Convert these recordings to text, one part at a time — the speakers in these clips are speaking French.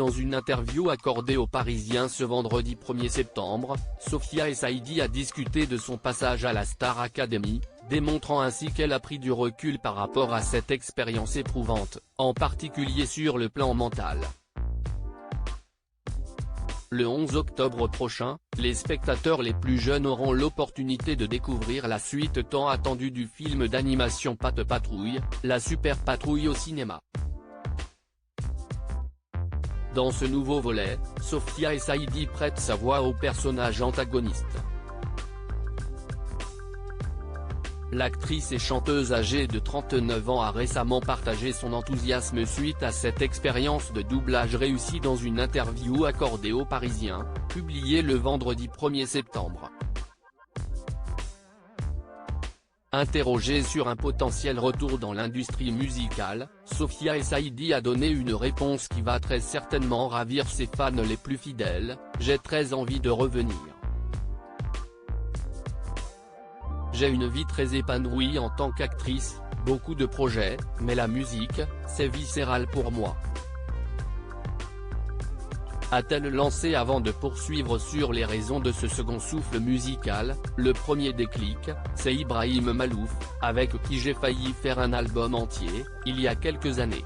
dans une interview accordée aux Parisiens ce vendredi 1er septembre, Sophia Essaidi a discuté de son passage à la Star Academy, démontrant ainsi qu'elle a pris du recul par rapport à cette expérience éprouvante, en particulier sur le plan mental. Le 11 octobre prochain, les spectateurs les plus jeunes auront l'opportunité de découvrir la suite tant attendue du film d'animation Pat' Patrouille, la Super Patrouille au cinéma. Dans ce nouveau volet, Sophia Essaidi prête sa voix au personnage antagoniste. L'actrice et chanteuse âgée de 39 ans a récemment partagé son enthousiasme suite à cette expérience de doublage réussie dans une interview accordée aux Parisiens, publiée le vendredi 1er septembre. Interrogée sur un potentiel retour dans l'industrie musicale, Sophia Essaidi a donné une réponse qui va très certainement ravir ses fans les plus fidèles: « J'ai très envie de revenir. J'ai une vie très épanouie en tant qu'actrice, beaucoup de projets, mais la musique, c'est viscéral pour moi », a-t-elle lancé avant de poursuivre sur les raisons de ce second souffle musical. Le premier déclic, c'est Ibrahim Malouf, avec qui j'ai failli faire un album entier, il y a quelques années.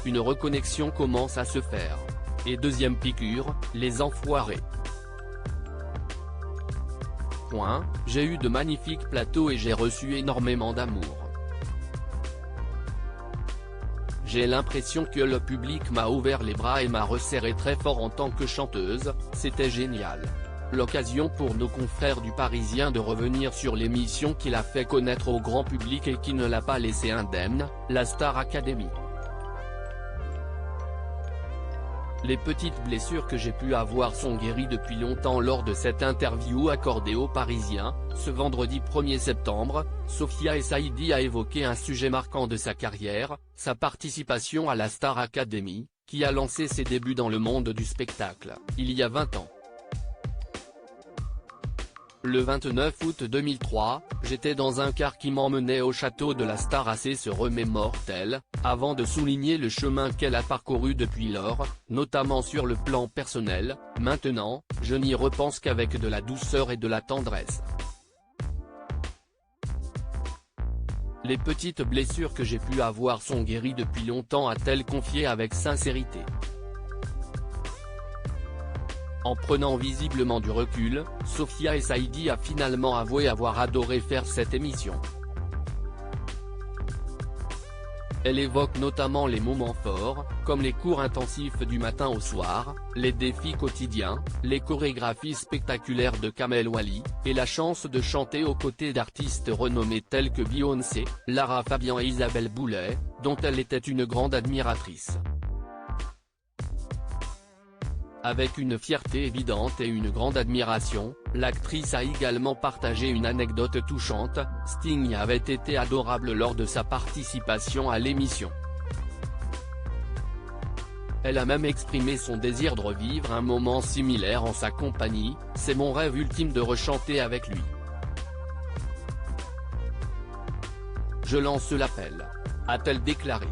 Une reconnexion commence à se faire. Et deuxième piqûre, Les Enfoirés. J'ai eu de magnifiques plateaux et j'ai reçu énormément d'amour. J'ai l'impression que le public m'a ouvert les bras et m'a resserré très fort en tant que chanteuse, c'était génial. L'occasion pour nos confrères du Parisien de revenir sur l'émission qu'il a fait connaître au grand public et qui ne l'a pas laissé indemne, la Star Academy. Les petites blessures que j'ai pu avoir sont guéries depuis longtemps. Lors de cette interview accordée aux Parisiens, ce vendredi 1er septembre, Sophia Essaidi a évoqué un sujet marquant de sa carrière, sa participation à la Star Academy, qui a lancé ses débuts dans le monde du spectacle, il y a 20 ans. Le 29 août 2003, j'étais dans un car qui m'emmenait au château de la Star AC, se remémore-t-elle, avant de souligner le chemin qu'elle a parcouru depuis lors, notamment sur le plan personnel. Maintenant, je n'y repense qu'avec de la douceur et de la tendresse. Les petites blessures que j'ai pu avoir sont guéries depuis longtemps, a-t-elle confié avec sincérité. En prenant visiblement du recul, Sophia Essaidi a finalement avoué avoir adoré faire cette émission. Elle évoque notamment les moments forts, comme les cours intensifs du matin au soir, les défis quotidiens, les chorégraphies spectaculaires de Kamel Wally, et la chance de chanter aux côtés d'artistes renommés tels que Beyoncé, Lara Fabian et Isabelle Boulay, dont elle était une grande admiratrice. Avec une fierté évidente et une grande admiration, l'actrice a également partagé une anecdote touchante: Sting avait été adorable lors de sa participation à l'émission. Elle a même exprimé son désir de revivre un moment similaire en sa compagnie: « C'est mon rêve ultime de rechanter avec lui. Je lance l'appel », a-t-elle déclaré.